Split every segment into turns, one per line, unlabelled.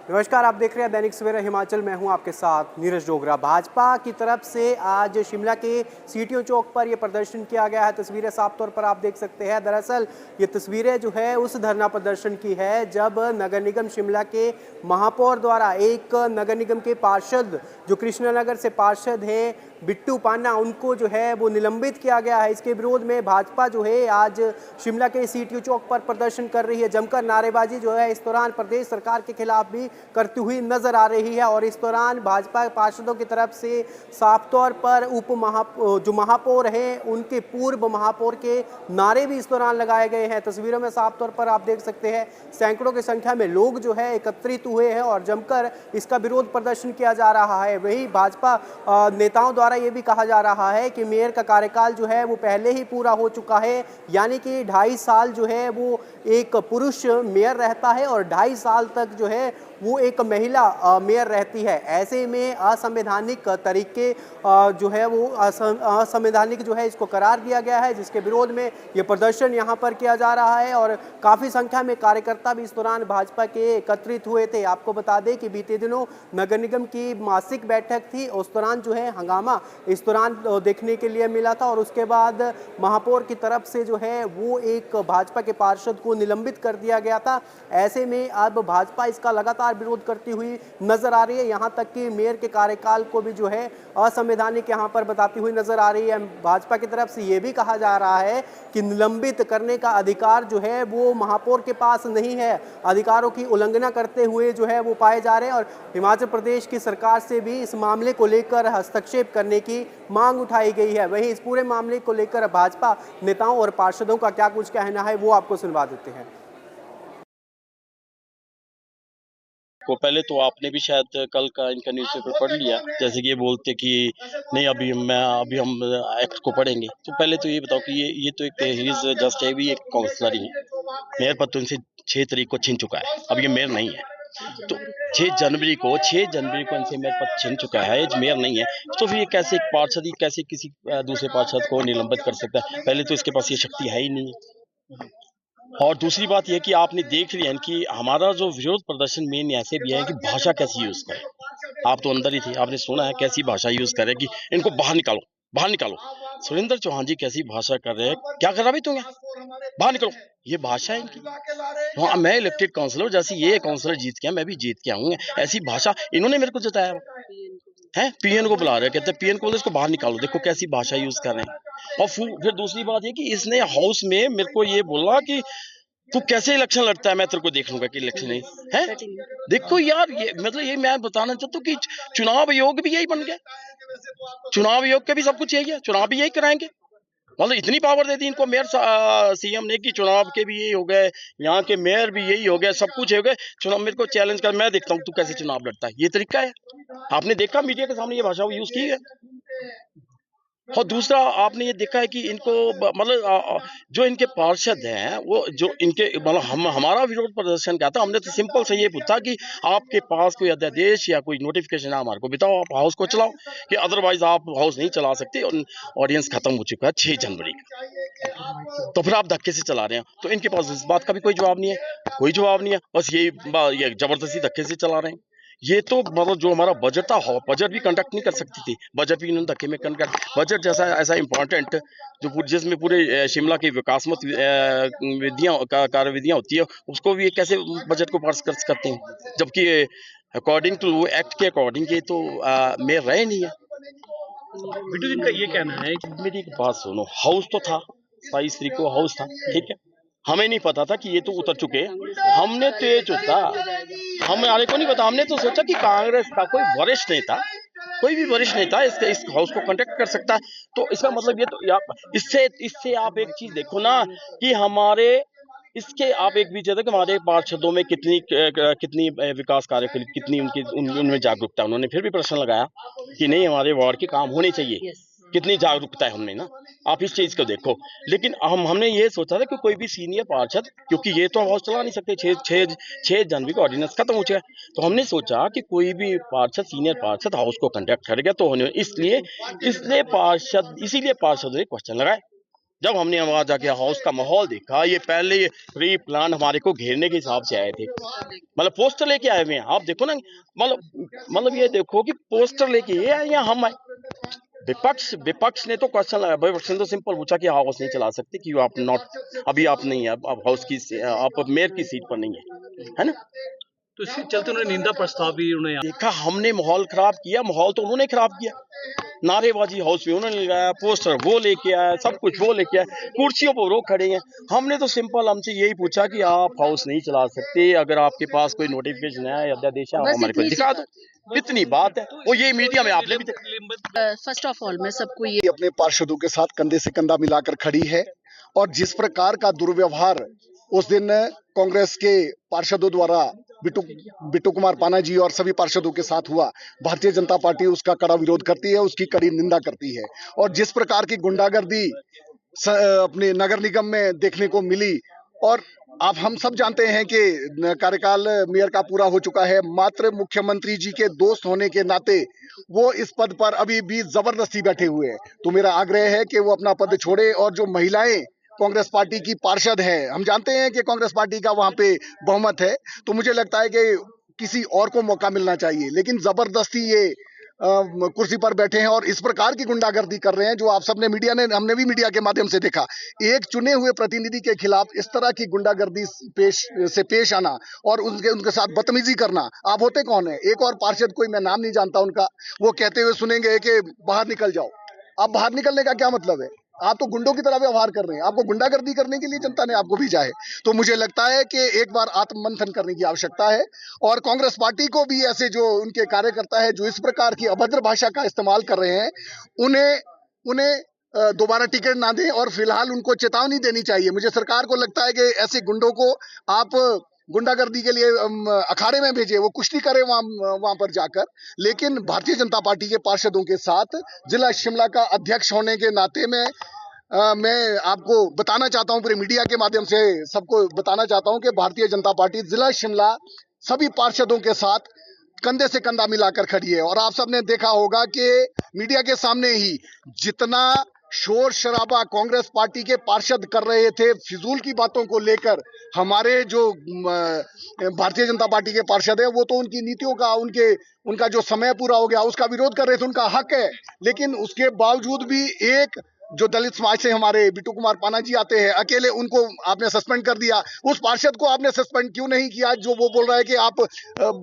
नमस्कार, आप देख रहे हैं दैनिक सवेरा हिमाचल। मैं हूं आपके साथ नीरज डोगरा। भाजपा की तरफ से आज शिमला के सीटीओ चौक पर यह प्रदर्शन किया गया है। तस्वीरें साफ तौर पर आप देख सकते हैं। दरअसल ये तस्वीरें जो है उस धरना प्रदर्शन की है जब नगर निगम शिमला के महापौर द्वारा एक नगर निगम के पार्षद जो कृष्णनगर से पार्षद है बिट्टू पान्ना, उनको जो है वो निलंबित किया गया है। इसके विरोध में भाजपा जो है आज शिमला के सीटीओ चौक पर प्रदर्शन कर रही है। जमकर नारेबाजी जो है इस दौरान प्रदेश सरकार के खिलाफ भी करती हुई नजर आ रही है। और इस दौरान भाजपा पार्षदों की तरफ से साफ तौर पर जो महापौर हैं उनके पूर्व महापौर के नारे भी इस दौरान लगाए गए हैं। तस्वीरों में साफ तौर पर आप देख सकते हैं सैकड़ों की संख्या में लोग जो है एकत्रित हुए हैं और जमकर इसका विरोध प्रदर्शन किया जा रहा है। वही भाजपा नेताओं द्वारा ये भी कहा जा रहा है कि मेयर का कार्यकाल जो है वो पहले ही पूरा हो चुका है, यानी कि 2.5 साल जो है वो एक पुरुष मेयर रहता है और 2.5 साल तक जो है वो एक महिला मेयर रहती है। ऐसे में असंवैधानिक तरीके जो है वो असंवैधानिक जो है इसको करार दिया गया है, जिसके विरोध में ये प्रदर्शन यहाँ पर किया जा रहा है। और काफ़ी संख्या में कार्यकर्ता भी इस दौरान भाजपा के एकत्रित हुए थे। आपको बता दें कि बीते दिनों नगर निगम की मासिक बैठक थी, उस दौरान जो है हंगामा इस दौरान देखने के लिए मिला था और उसके बाद महापौर की तरफ से जो है वो एक भाजपा के पार्षद को निलंबित कर दिया गया था। ऐसे में अब भाजपा इसका लगातार विरोध करती हुई नजर आ रही है। यहां तक कि मेयर के कार्यकाल को भी जो है असंवैधानिक यहां पर बताती हुई नजर आ रही है। भाजपा की तरफ से यह भी कहा जा रहा है कि निलंबित करने का अधिकार जो है वो महापौर के पास नहीं है। अधिकारों की उल्लंघना करते हुए जो है वो पाए जा रहे हैं और हिमाचल प्रदेश की सरकार से भी इस मामले को लेकर हस्तक्षेप करने की मांग उठाई गई है। वहीं इस पूरे मामले को लेकर भाजपा नेताओं और पार्षदों का क्या कुछ कहना है वो आपको सुनवा देते हैं।
को पहले तो आपने भी शायद कल का इनका न्यूज़पेपर पढ़ लिया, जैसे कि ये बोलते कि नहीं अभी हम एक्ट को पढ़ेंगे। तो पहले तो ये बताओ कि ये तो एक ही इज जस्ट ए भी एक काउंसलर ही है। मेयर पद तो इनसे 6 तारीख को छीन चुका है, अब ये मेयर नहीं है। तो 6 जनवरी को इनसे मेयर पद छीन चुका है, ये मेयर नहीं है। तो फिर ये कैसे एक पार्षद ही कैसे किसी दूसरे पार्षद को निलंबित कर सकता है? पहले तो इसके पास ये शक्ति है ही नहीं। और दूसरी बात यह कि आपने देख लिया कि हमारा जो विरोध प्रदर्शन मेन ऐसे भी है कि भाषा कैसी यूज करें। आप तो अंदर ही थे, आपने सुना है कैसी भाषा यूज करे कि इनको बाहर निकालो, बाहर निकालो। सुरेंद्र चौहान जी कैसी भाषा कर रहे हैं, क्या कर रहा भाई तुम, बाहर निकलो, ये भाषा है इनकी। हाँ, मैं इलेक्टेड काउंसलर, जैसे ये काउंसलर जीत गया मैं भी जीत के आऊंगा, ऐसी भाषा इन्होंने मेरे को जताया है। पीएन को बुला रहे हैं, कहते हैं पीएन को इसको बाहर निकालो, देखो कैसी भाषा यूज कर रहे हैं। और फिर दूसरी बात ये कि इसने हाउस में मेरे को ये बोला कि तू कैसे इलेक्शन लड़ता है, मैं तेरे को देख लूंगा कि इलेक्शन नहीं है। देखो यार, ये मतलब ये मैं बताना चाहता हूँ कि चुनाव आयोग भी यही बन गया। चुनाव आयोग के भी सब कुछ यही है, चुनाव भी यही कराएंगे। मतलब इतनी पावर दे दी इनको मेयर सीएम ने कि चुनाव के भी यही हो गए, यहाँ के मेयर भी यही हो गए, सब कुछ हो गए। चुनाव मेरे को चैलेंज कर, मैं देखता हूँ तू कैसे चुनाव लड़ता है। ये तरीका है, आपने देखा मीडिया के सामने ये भाषा यूज की है। और दूसरा आपने ये देखा है कि इनको मतलब जो इनके पार्षद हैं वो जो इनके मतलब हमारा विरोध प्रदर्शन क्या था, हमने तो सिंपल से ये पूछा कि आपके पास कोई अध्यादेश या कोई नोटिफिकेशन है हमारे को बताओ, आप हाउस को चलाओ, कि अदरवाइज आप हाउस नहीं चला सकते। ऑडियंस खत्म हो चुका है 6 जनवरी का, तो फिर आप धक्के से चला रहे हैं। तो इनके पास इस बात का भी कोई जवाब नहीं है, कोई जवाब नहीं है, बस ये जबरदस्ती धक्के से चला रहे हैं। ये तो मतलब जो हमारा बजट था, बजट भी कंडक्ट नहीं कर सकती थी, बजट भी इन्होंने धक्के में कंडक्ट। बजट जैसा ऐसा इम्पोर्टेंट जो जिसमें पूरे शिमला की विकासमत कार्यविधियां होती है, उसको भी कैसे बजट को पास करते हैं, जबकि अकॉर्डिंग टू एक्ट के अकॉर्डिंग ये तो मेयर रहे नहीं है।
बिट्टू जी का ये कहना है कि
मेरी एक बात सुनो, हाउस तो था 22 तारीख को हाउस था, ठीक है, हमें नहीं पता था कि ये तो उतर चुके। हमने तो ये सोचा, हमारे को नहीं पता, हमने तो सोचा कि कांग्रेस का कोई वरिष्ठ नेता, कोई भी वरिष्ठ नेता इस हाउस को कंडक्ट कर सकता है। तो इसका मतलब ये तो इससे आप एक चीज देखो ना कि हमारे इसके आप एक भी जगह कि हमारे पार्षदों में कितनी विकास कार्य कितनी उनमें जागरूकता। उन्होंने फिर भी प्रश्न लगाया कि नहीं हमारे वार्ड के काम होने चाहिए, कितनी जागरूकता है हमने ना, आप इस चीज को देखो। लेकिन हमने ये सोचा था कि कोई भी सीनियर पार्षद, क्योंकि ये तो हाउस चला नहीं सकते, 6 जनवरी को ऑर्डिनेंस खत्म हो चुका है, तो हमने सोचा कि कोई भी पार्षद, सीनियर पार्षद हाउस को कंडक्ट करेगा तो इसीलिए पार्षद ने क्वेश्चन लगाए जब हमने वहां जाके हाउस का माहौल देखा, ये पहले ये प्री प्लान हमारे को घेरने के हिसाब से आए थे, मतलब पोस्टर लेके आए हुए हैं। आप देखो ना, मतलब ये देखो कि पोस्टर लेके ये आए या हम आए। विपक्ष ने तो क्वेश्चन लगाया, विपक्ष ने तो सिंपल पूछा कि हाउस नहीं चला सकते कि आप नॉट, अभी आप नहीं है, आप हाउस की, आप मेयर की सीट पर नहीं है ना।
तो इसके चलते उन्होंने निंदा प्रस्ताव भी उन्होंने
देखा हमने माहौल खराब किया, माहौल तो उन्होंने खराब किया। नारेबाजी हाउस में उन्होंने लगाया, पोस्टर वो लेके आया, सब कुछ वो लेके आया, कुर्सियों पर वो खड़े हैं। हमने तो सिंपल हमसे यही पूछा कि आप हाउस नहीं चला सकते, अगर आपके पास कोई नोटिफिकेशन है, अध्यादेश है, आप हमारे को दिखा दो। इतनी बात है, वो ये मीडिया में आपने भी
फर्स्ट ऑफ ऑल मैं सबको ये
अपने पार्षदों के साथ कंधे से कंधा मिलाकर खड़ी है। और जिस प्रकार का दुर्व्यवहार उस दिन कांग्रेस के पार्षदों द्वारा बिट्टू कुमार पाना जी और सभी पार्षदों के साथ हुआ, भारतीय जनता पार्टी उसका कड़ा विरोध करती है, उसकी कड़ी निंदा करती है। और जिस प्रकार की गुंडागर्दी अपने नगर निगम में देखने को मिली, और आप हम सब जानते हैं कि कार्यकाल मेयर का पूरा हो चुका है, मात्र मुख्यमंत्री जी के दोस्त होने के नाते वो इस पद पर अभी भी जबरदस्ती बैठे हुए हैं। तो मेरा आग्रह है कि वो अपना पद छोड़े। और जो महिलाएं कांग्रेस पार्टी की पार्षद है, हम जानते हैं कि कांग्रेस पार्टी का वहां पे बहुमत है, तो मुझे लगता है कि किसी और को मौका मिलना चाहिए। लेकिन जबरदस्ती ये कुर्सी पर बैठे हैं और इस प्रकार की गुंडागर्दी कर रहे हैं, जो आप सबने हमने भी मीडिया के माध्यम से देखा। एक चुने हुए प्रतिनिधि के खिलाफ इस तरह की गुंडागर्दी पेश आना और उनके साथ बदतमीजी करना। आप होते कौन है? एक और पार्षद, कोई मैं नाम नहीं जानता उनका, वो कहते हुए सुनेंगे कि बाहर निकल जाओ। अब बाहर निकलने का क्या मतलब है? आप तो गुंडों की तरह व्यवहार कर रहे हैं। आपको गुंडागर्दी करने के लिए जनता ने आपको भेजा है। तो मुझे लगता है कि एक बार आत्ममंथन करने की आवश्यकता है। और कांग्रेस पार्टी को भी ऐसे जो उनके कार्यकर्ता है जो इस प्रकार की अभद्र भाषा का इस्तेमाल कर रहे हैं, उन्हें दोबारा टिकट ना दें और फिलहाल उनको चेतावनी देनी चाहिए। मुझे सरकार को लगता है कि ऐसे गुंडों को आप गुंडागर्दी के लिए अखाड़े में भेजे, वो कुश्ती करे वहां पर जाकर। लेकिन भारतीय जनता पार्टी के पार्षदों के साथ जिला शिमला का अध्यक्ष होने के नाते में मैं आपको बताना चाहता हूं, पूरे मीडिया के माध्यम से सबको बताना चाहता हूं कि भारतीय जनता पार्टी जिला शिमला सभी पार्षदों के साथ कंधे से कंधा मिलाकर खड़ी है। और आप सबने देखा होगा कि मीडिया के सामने ही जितना शोर शराबा कांग्रेस पार्टी के पार्षद कर रहे थे फिजूल की बातों को लेकर, हमारे जो भारतीय जनता पार्टी के पार्षद है वो तो उनकी नीतियों का, उनका जो समय पूरा हो गया उसका विरोध कर रहे थे, उनका हक है। लेकिन उसके बावजूद भी एक जो दलित समाज से हमारे बिट्टू कुमार पाना जी आते हैं, अकेले उनको आपने सस्पेंड कर दिया। उस पार्षद को आपने सस्पेंड क्यों नहीं किया जो वो बोल रहा है कि आप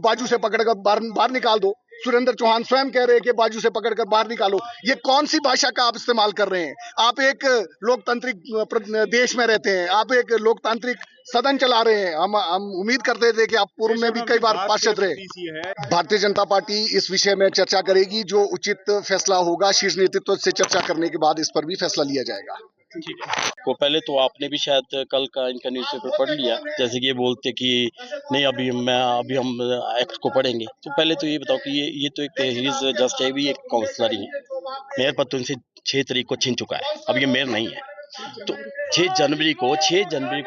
बाजू से पकड़कर बाहर निकाल दो? सुरेंद्र चौहान स्वयं कह रहे हैं कि बाजू से पकड़कर बाहर निकालो। ये कौन सी भाषा का आप इस्तेमाल कर रहे हैं? आप एक लोकतांत्रिक देश में रहते हैं, आप एक लोकतांत्रिक सदन चला रहे हैं। हम उम्मीद करते थे कि आप पूर्व में भी कई बार पार्षद रहे। भारतीय जनता पार्टी इस विषय में चर्चा करेगी, जो उचित फैसला होगा शीर्ष नेतृत्व से चर्चा करने के बाद इस पर भी फैसला लिया जाएगा।
को पहले तो आपने भी शायद कल का इनका न्यूज़पेपर पढ़ लिया, जैसे कि ये बोलते कि नहीं अभी हम एक्ट को पढ़ेंगे। तो पहले तो ये बताओ कि ये तो एक ही इज जस्ट है भी एक काउंसलर ही है। मेयर पद तो इनसे 6 तारीख को छीन चुका है, अब ये मेयर नहीं है। तो 6 जनवरी को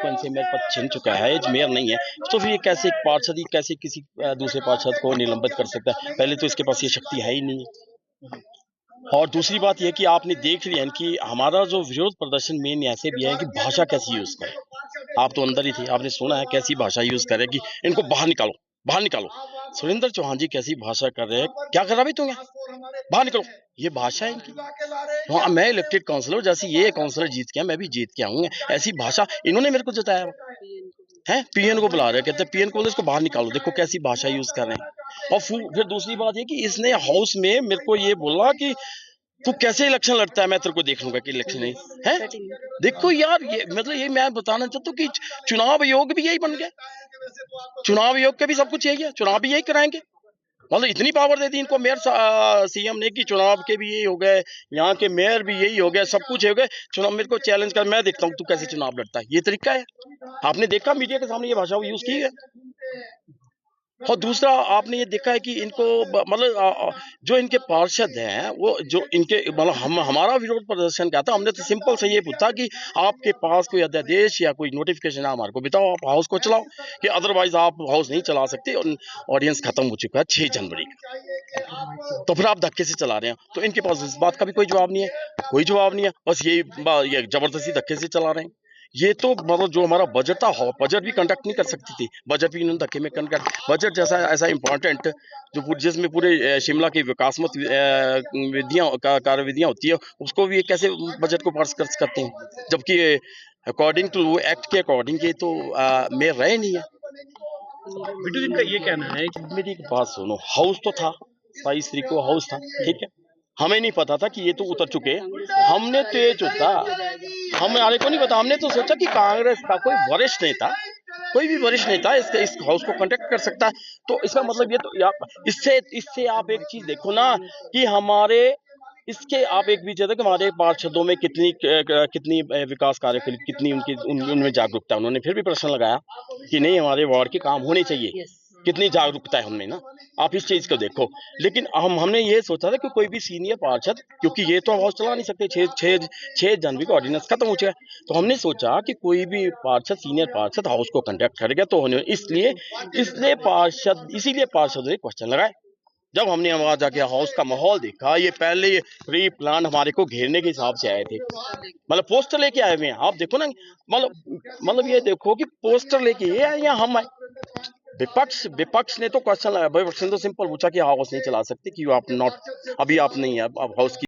इनसे मेयर पद छीन चुका है, ये मेयर नहीं है। तो फिर ये कैसे एक पार्षद कैसे किसी दूसरे पार्षद को निलंबित कर सकता है? पहले तो इसके पास ये शक्ति है ही नहीं है। और दूसरी बात यह कि आपने देख लिया कि हमारा जो विरोध प्रदर्शन मेन ऐसे भी है कि भाषा कैसी यूज करें। आप तो अंदर ही थे, आपने सुना है कैसी भाषा यूज करे कि इनको बाहर निकालो। सुरेंद्र चौहान जी कैसी भाषा कर रहे हैं, क्या कर रहा भाई तुम, बाहर निकलो, ये भाषा है इनकी। वहाँ मैं इलेक्टेड काउंसलर, जैसे ये काउंसलर जीत के मैं भी जीत के आऊंगा, ऐसी भाषा इन्होंने मेरे को जताया है। पीएन को बुला रहे, कहते हैं पीएन को इसको बाहर निकालो, देखो कैसी भाषा यूज कर रहे हैं। और फिर दूसरी बात ये कि इसने हाउस में मेरे को ये बोला कि तू कैसे इलेक्शन लड़ता है, मैं तेरे को देख लूंगा कि इलेक्शन नहीं है। देखो यार, ये मतलब ये मैं बताना चाहता हूँ कि चुनाव आयोग भी यही बन गया, चुनाव आयोग का भी सब कुछ यही है, चुनाव भी यही कराएंगे। मतलब इतनी पावर दे दी इनको मेयर सीएम ने कि चुनाव के भी यही हो गए, यहाँ के मेयर भी यही हो गए, सब कुछ हो गए। चुनाव मेरे को चैलेंज कर, मैं देखता हूँ तू कैसे चुनाव लड़ता है। ये तरीका है, आपने देखा मीडिया के सामने ये भाषा यूज की है। और दूसरा आपने ये देखा है कि इनको मतलब जो इनके पार्षद हैं वो जो इनके मतलब हमारा विरोध प्रदर्शन क्या था, हमने तो सिंपल से ये पूछा कि आपके पास कोई अध्यादेश या कोई नोटिफिकेशन है हमारे को बताओ, आप हाउस को चलाओ, कि अदरवाइज आप हाउस नहीं चला सकते। ऑडियंस खत्म हो चुका है 6 जनवरी का। तो फिर आप धक्के से चला रहे हैं, तो इनके पास इस बात का भी कोई जवाब नहीं है, कोई जवाब नहीं है, बस ये जबरदस्ती धक्के से चला रहे हैं। ये तो मतलब जो हमारा बजट था, बजट भी कंडक्ट नहीं कर सकती थी, बजट भी इन्होंने धक्के में कंडक्ट, बजट जैसा ऐसा इंपॉर्टेंट जो जिसमें पूरे शिमला की विकासमत कार्यविधियां होती है, उसको भी कैसे बजट को पास करते हैं, जबकि अकॉर्डिंग टू एक्ट के अकॉर्डिंग ये तो मेयर रहे नहीं है।
बिट्टू जी का ये कहना है कि
मेरी एक बात सुनो, हाउस तो था, 22 तारीख को हाउस था, ठीक है, हमें नहीं पता था कि ये तो उतर चुके हैं, हमने तो ये सोचा, हमारे को नहीं पता, हमने तो सोचा कि कांग्रेस का कोई वरिष्ठ नेता, कोई भी वरिष्ठ नेता इस हाउस को कंडक्ट कर सकता है। तो इसका मतलब ये तो इससे आप एक चीज देखो ना कि हमारे इसके आप एक भी जगह कि हमारे पार्षदों में कितनी विकास कार्य के लिए कितनी उनमें जागरूकता है। उन्होंने फिर भी प्रश्न लगाया कि नहीं, हमारे वार्ड के काम होने चाहिए, कितनी जागरूकता है उनमें ना, आप इस चीज को देखो। लेकिन हमने ये सोचा था कि कोई भी सीनियर पार्षद, क्योंकि ये तो हाउस चला नहीं सकते, 6 जनवरी को ऑर्डिनेंस खत्म हो चुका है, तो हमने सोचा कि कोई भी पार्षद, सीनियर पार्षद हाउस को कंडक्ट करेगा, तो इसीलिए पार्षद ने क्वेश्चन लगाए। जब हमने वहां जाके हाउस का माहौल देखा, ये पहले प्री प्लान हमारे को घेरने के हिसाब से आए थे, मतलब पोस्टर लेके आए हुए हैं, आप देखो ना, मतलब ये देखो कि पोस्टर लेके ये आए या हम आए। विपक्ष ने तो क्वेश्चन लगाया, विपक्ष ने तो सिंपल पूछा कि हाउस नहीं चला सकते, कि आप नॉट, अभी आप नहीं है, अब हाउस की